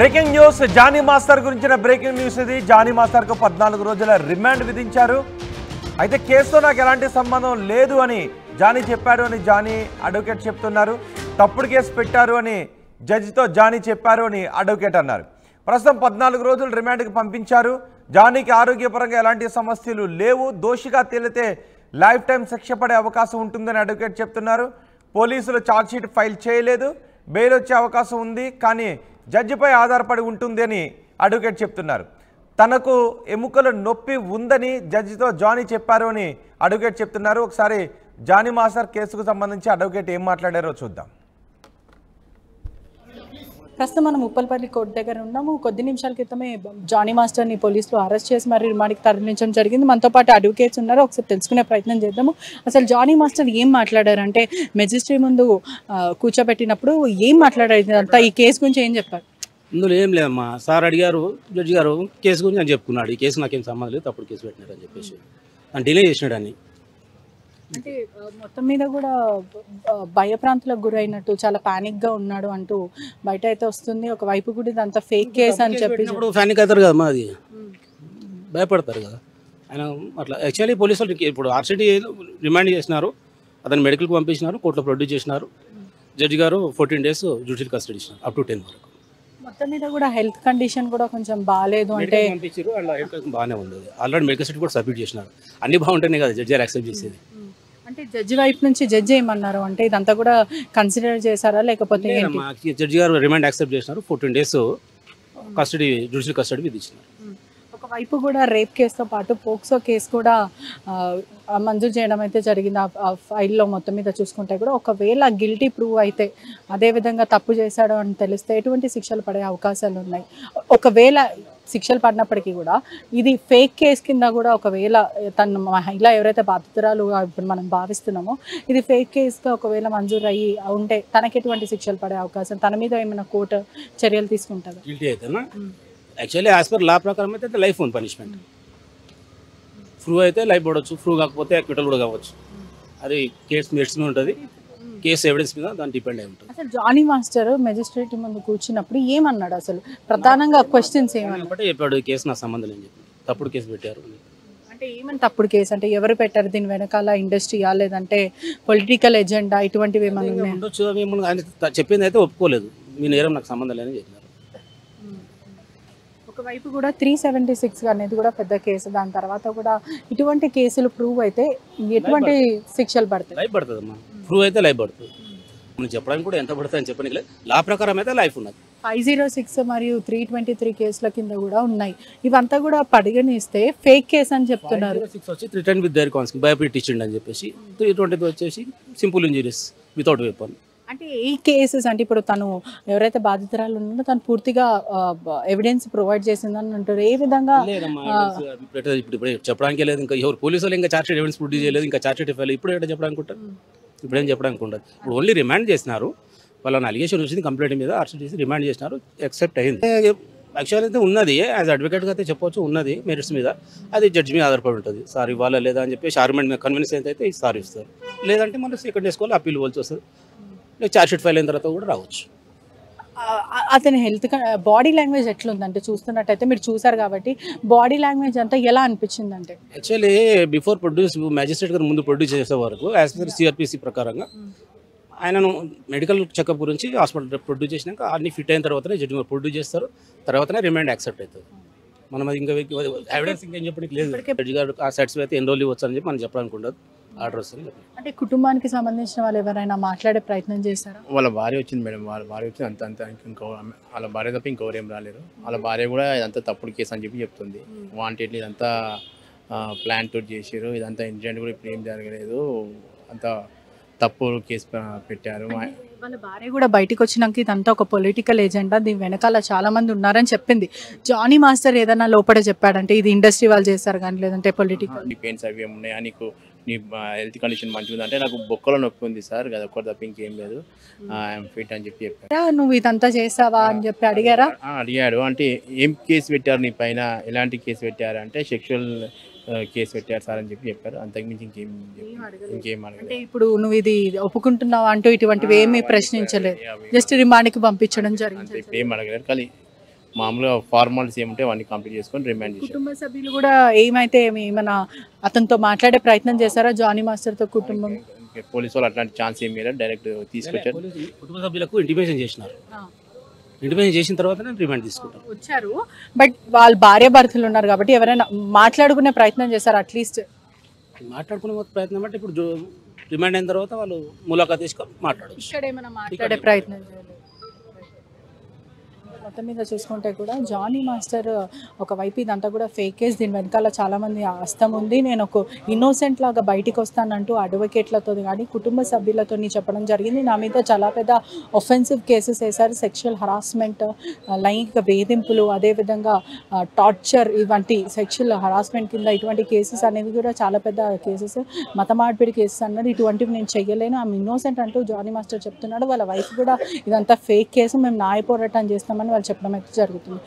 Breaking news Johnny master గురించిన breaking news ఇది. Johnny మాస్టర్కు 14 రోజుల రిమాండ్ విధించారు. అయితే కేసుతో నాకు ఎలాంటి సంబంధం లేదు అని జానీ చెప్పారు అని జానీ అడ్వకేట్ చెప్తున్నారు. తప్పుడు కేసు పెట్టారు అని జడ్జితో జానీ చెప్పారు అని అడ్వకేట్ అన్నారు. ప్రస్తుతం 14 రోజులు రిమాండ్కి పంపించారు. జానీకి ఆరోగ్యపరంగా ఎలాంటి సమస్యలు లేవు. దోషిగా తేలితే లైఫ్ టైం శిక్ష పడే అవకాశం ఉంటుందని అడ్వకేట్ చెప్తున్నారు. పోలీసులు ఛార్జ్షీట్ ఫైల్ చేయలేదు. బెయిల్ వచ్చే అవకాశం ఉంది, కానీ జడ్జిపై ఆధారపడి ఉంటుంది అని అడ్వకేట్ చెప్తున్నారు. తనకు ఎముకల నొప్పి ఉందని జడ్జితో జానీ చెప్పారు అని అడ్వకేట్ చెప్తున్నారు. ఒకసారి జానీ మాస్టర్ కేసుకు సంబంధించి అడ్వకేట్ ఏం మాట్లాడారో చూద్దాం. ప్రస్తుతం మనం ఉప్పల్పల్లి కోర్టు దగ్గర ఉన్నాము. కొద్ది నిమిషాల క్రితమే జానీ మాస్టర్ని పోలీసులు అరెస్ట్ చేసి మరి రిమాండ్కి తరలించడం జరిగింది. మనతో పాటు అడ్వకేట్స్ ఉన్నారు, ఒకసారి తెలుసుకునే ప్రయత్నం చేద్దాము. అసలు జానీ మాస్టర్ ఏం మాట్లాడారు అంటే మెజిస్ట్రేట్ ముందు కూర్చోబెట్టినప్పుడు ఏం మాట్లాడారు, అంతా ఈ కేసు గురించి ఏం చెప్పారు? ఇందులో ఏం లేదమ్మా, సార్ అడిగారు, జడ్జి గారు కేసు గురించి అని చెప్పుకున్నాడు. ఈ కేసు నాకేం సంబంధం లేదు, తప్పుడు కేసు పెట్టినాడు అని చెప్పేసి అని డిలే చేసినాడు అని. అంటే మొత్తం మీద కూడా భయప్రాంతులకు గురైనట్టు చాలా ప్యానిక్గా ఉన్నాడు అంటూ బయట అయితే వస్తుంది. ఒకవైపు కూడా ఇదంతా ఫేక్ కేసు అని చెప్పి ప్యానిక్ అవుతారు కదమ్మా, అది భయపడతారు కదా ఆయన అట్లా. యాక్చువల్లీ పోలీసులు ఇప్పుడు ఆర్సిటీ రిమాండ్ చేసినారు, అతను మెడికల్కి పంపించినారు, కోర్టులో ప్రొడ్యూస్ చేసినారు. జడ్జి గారు 14 days జ్యుడిషియల్ కస్టడీ ఇచ్చినారు, అప్ టు 10 వరకు. మొత్తం మీద కూడా హెల్త్ కండిషన్ కూడా కొంచెం బాగాలేదు అంటే పంపించారు. అలా బాగానే ఉంది, ఆల్రెడీ మెడికల్ సర్టిఫికేట్ కూడా సబ్మిట్ చేసినారు. అన్ని బాగుంటేనే కదా జడ్జి గారు యాక్సెప్ట్ చేసేది. అంటే జడ్జి వైపు నుంచి జడ్జి ఏమన్నారు అంటే ఇదంతా కూడా కన్సిడర్ చేశారా లేకపోతే జడ్జి గారు రిమాండ్ యాక్సెప్ట్ చేసినారు. 14 days కస్టడీ, జ్యుడిషియల్ కస్టడీ విధించినారు. ఒకవైపు కూడా రేప్ కేసుతో పాటు పోక్సో కేసు కూడా మంజూరు చేయడం అయితే జరిగింది. ఆ ఫైల్లో మొత్తం మీద చూసుకుంటే కూడా ఒకవేళ గిల్టీ ప్రూవ్ అయితే, అదేవిధంగా తప్పు చేశాడు అని తెలిస్తే ఎటువంటి శిక్షలు పడే అవకాశాలు ఉన్నాయి. ఒకవేళ శిక్షలు పడినప్పటికీ కూడా ఇది ఫేక్ కేసు కింద కూడా ఒకవేళ తను మహిళ ఎవరైతే బాధితురాలు ఇప్పుడు మనం భావిస్తున్నామో ఇది ఫేక్ కేసుగా ఒకవేళ మంజూరు అయ్యి ఉంటే తనకి ఎటువంటి శిక్షలు పడే అవకాశం, తన మీద ఏమైనా కోర్టు చర్యలు తీసుకుంటారు? గిల్టీ అయితేనా? యాక్చువల్లీ యాజ్ పర్ లా ప్రకారం అయితే లైఫ్ ఓన్ పనిష్మెంట్. ప్రూవ్ అయితే లైఫ్ పడవచ్చు, ప్రూవ్ కాకపోతే అక్విటల్ కూడా కావచ్చు. అది కేసు మెరిట్స్ మీద ఉంటుంది, కేసు ఎవిడెన్స్ మీద దాన్ని డిపెండ్ అయి ఉంటుంది. అసలు జానీ మాస్టర్ మెజిస్ట్రేట్ ముందు కూర్చున్నప్పుడు ఏమన్నాడు, అసలు ప్రధానంగా క్వశ్చన్స్ ఏమన్నా చెప్పాడు? ఈ కేసు నాకు సంబంధం లేని చెప్పి తప్పుడు కేసు పెట్టారు అంటే ఏమని తప్పుడు కేసు అంటే ఎవరు పెట్టారు, దీని వెనకాల ఇండస్ట్రీయా లేదంటే పొలిటికల్ ఎజెండా ఇటువంటివి ఏమన్నా ఉండొచ్చు. ఆయన చెప్పింది అయితే ఒప్పుకోలేదు, మీ నేరం నాకు సంబంధం లేని చెప్పినారు. ఒకవైపు కూడా 376 అనేది కూడా పెద్ద కేసు, దాని తర్వాత కూడా ఇటువంటి కేసులు ప్రూవ్ అయితే ఎటువంటి శిక్షలు పడతాయి? లైఫ్ పడుతుంది అమ్మా, ప్రూవ్ అయితే లైఫ్ పడుతుంది. మనం చెప్పడానికి కూడా ఎంత పడుతుంది అని చెప్పడానికి లేదు, లా ప్రకారం అయితే లైఫ్ ఉన్నది. 506 మరియు 323 కేసుల కింద కూడా ఉన్నాయి. ఇవంతా కూడా పరిగణిస్తే ఫేక్ కేసు అని చెప్తున్నారు. 506 వచ్చి రిటర్న్ విత్ దేర్ కాన్సిక్వెన్స్, భయపెట్టించండి అని చెప్పేసి. 320 వచ్చేసి సింపుల్ ఇంజరీస్ వితౌట్ వెపన్. అంటే ఈ కేసెస్ అంటే ఇప్పుడు తను ఎవరైతే బాధితురాలు ఉన్నారో తను పూర్తిగా ఎవిడెన్స్ ప్రొవైడ్ చేసిందని అంటారు. ఏ విధంగా ఇప్పుడు చెప్పడానికి లేదు, ఇంకా ఎవరు పోలీసులు ఇంకా చార్జ్ ఎవిడెన్స్ ప్రొడ్యూస్ చేయలేదు, ఇంకా చార్జ్ ఫైల్ ఇప్పుడు ఏంటో చెప్పడానికి ఉంటారు, ఇప్పుడేం చెప్పడానికి ఉండదు. ఇప్పుడు ఓన్లీ రిమాండ్ చేసినారు, వాళ్ళని అలిగేషన్ వచ్చింది కంప్లైంట్ మీద, అరెస్ట్ చేసి రిమాండ్ చేసినారు, యాక్సెప్ట్ అయింది. యాక్చువల్ అయితే ఉన్నది, యాజ్ అడ్వకేట్గా అయితే చెప్పవచ్చు, ఉన్నది మెరిట్స్ మీద. అది జడ్జి మీద ఆధారపడి ఉంటుంది, సార్ ఇవ్వాలా లేదా అని చెప్పేసి. ఆర్గ్యుమెంట్ మీద కన్విన్స్ అయితే సార్ ఇస్తారు, లేదంటే మనం సెకండ్ చేసుకోవాలి, అప్పీల్ ఇవ్వాల్సి వస్తుంది. చార్జ్షీట్ ఫైల్ అయిన తర్వాత కూడా రావచ్చు. అతని హెల్త్ బాడీ లాంగ్వేజ్ ఎట్లుందంటే చూస్తున్నట్టయితే మీరు చూసారు కాబట్టి బాడీ లాంగ్వేజ్ అంతా ఎలా అనిపించింది అంటే? యాక్చువల్లీ బిఫోర్ ప్రొడ్యూస్ మ్యాజిస్ట్రేట్ గారు ముందు ప్రొడ్యూస్ చేసే వరకు యాజ్ పర్ సిఆర్పిసి ప్రకారంగా ఆయనను మెడికల్ చెకప్ గురించి హాస్పిటల్ ప్రొడ్యూస్ చేసినాక అన్ని ఫిట్ అయిన తర్వాతనే జడ్జి గారు ప్రొడ్యూస్ చేస్తారు, తర్వాతనే రిమాండ్ యాక్సెప్ట్ అవుతుంది. మనం అది ఇంకా ఎవిడెన్స్ ఇంకేం చెప్పడానికి లేదు. జడ్జి గారు ఆ సాటిస్ఫై అయితే ఎన్రోల్ ఇవ్వచ్చు అని చెప్పి మనం చెప్పడానికి ఉండదు, ఆర్డర్ వస్తుంది. అంటే కుటుంబానికి సంబంధించిన వాళ్ళు ఎవరైనా మాట్లాడే ప్రయత్నం చేస్తారా? వాళ్ళ భార్య వచ్చింది మేడం, వాళ్ళ భార్య వచ్చింది అంత ఇంకో వాళ్ళ భార్య తప్ప ఇంకెవరేం రాలేరు. వాళ్ళ భార్య కూడా ఇదంతా తప్పుడు కేసు అని చెప్పి చెప్తుంది. వాంటెడ్లీ ఇదంతా ప్లాన్ తోటి చేసారు, ఇదంతా ఇన్సిడెంట్ కూడా ఇప్పుడు ఏం జరగలేదు, అంతా తప్పు కేసు పెట్టారు. వాళ్ళ భార్య కూడా బయటకు వచ్చినాక ఇదంతా ఒక పొలిటికల్ ఎజెండా, దీని వెనకాల చాలా మంది ఉన్నారని చెప్పింది. జానీ మాస్టర్ ఏదైనా లోపల చెప్పాడంటే ఇది ఇండస్ట్రీ వాళ్ళు చేస్తారు కానీ లేదంటే పొలిటికల్ పెయిన్స్ అవి ఏమున్నాయా, నీకు నీ హెల్త్ కండిషన్ మంచిగా ఉంది అంటే నాకు బొక్కలో నొప్పి ఉంది సార్, అది ఒక్కటి తప్ప ఇంకేం లేదు, ఐఎమ్ ఫిట్ అని చెప్పి చెప్పారు. నువ్వు ఇదంతా చేసావా అని చెప్పి అడిగారా? అడిగాడు. అంటే ఏం కేసు పెట్టారు నీ పైన, ఎలాంటి కేసు పెట్టారు అంటే సెక్షువల్ కేసు పెట్టారు సార్ అని చెప్పి చెప్పారు, అంతకుమించి ఇంకేం అడగలేదు. ఇప్పుడు నువ్వు ఇది ఒప్పుకుంటున్నావా అంటూ ఇటువంటివి ఏమీ ప్రశ్నించలేదు, జస్ట్ రిమాండ్కి పంపించడం జరిగింది. ఏం అడగలేదు, కానీ మామూలుగా ఫార్మాలిటీస్ ఏముంటే అవన్నీ కంప్లీట్ చేసుకొని రిమాండ్ చేశారు. కుటుంబ సభ్యులు కూడా ఏమైనా అతనితో మాట్లాడే ప్రయత్నం చేశారా జానీ మాస్టర్తో కుటుంబం? పోలీసు వాళ్ళు అట్లాంటి ఛాన్స్ ఏమి లేదు, డైరెక్ట్ తీసుకొచ్చారు. కుటుంబ సభ్యులకు ఇంటిమేషన్ చేసినారు. ఇంటిమేషన్ చేసిన తర్వాత రిమాండ్ తీసుకుంటాం. వచ్చారు, బట్ వాళ్ళ భార్య భర్తలు ఉన్నారు కాబట్టి ఎవరైనా మాట్లాడుకునే ప్రయత్నం చేశారు? అట్లీస్ట్ మాట్లాడుకునే ప్రయత్నం అంటే ఇప్పుడు రిమాండ్ అయిన తర్వాత వాళ్ళు ములాఖాత్ తీసుకొని మాట్లాడచ్చు. ఇక్కడ ఏమైనా మాట్లాడే ప్రయత్నం చేయలేదు. మొత్తం మీద చూసుకుంటే కూడా జానీ మాస్టర్ ఒకవైపు ఇదంతా కూడా ఫేక్ కేసు, దీని వెనకాల చాలామంది హస్తం ఉంది, నేను ఒక ఇన్నోసెంట్ లాగా బయటికి వస్తానంటూ అడ్వకేట్లతో కానీ కుటుంబ సభ్యులతో చెప్పడం జరిగింది. నా మీద చాలా పెద్ద ఒఫెన్సివ్ కేసెస్ వేశారు, సెక్షువల్ హరాస్మెంట్, లైంగిక వేధింపులు, అదేవిధంగా టార్చర్, ఇవంటి సెక్షువల్ హరాస్మెంట్ కింద ఇటువంటి కేసెస్ అనేవి కూడా చాలా పెద్ద కేసెస్, మత మార్పిడి కేసెస్ అన్నది ఇటువంటివి నేను చెయ్యలేను, ఆమె ఇన్నోసెంట్ అంటూ జానీ మాస్టర్ చెప్తున్నాడు. వాళ్ళ వైఫ్ కూడా ఇదంతా ఫేక్ కేసు, మేము న్యాయ పోరాటం చేస్తామని వాళ్ళు చెప్పడం అయితే జరుగుతుంది.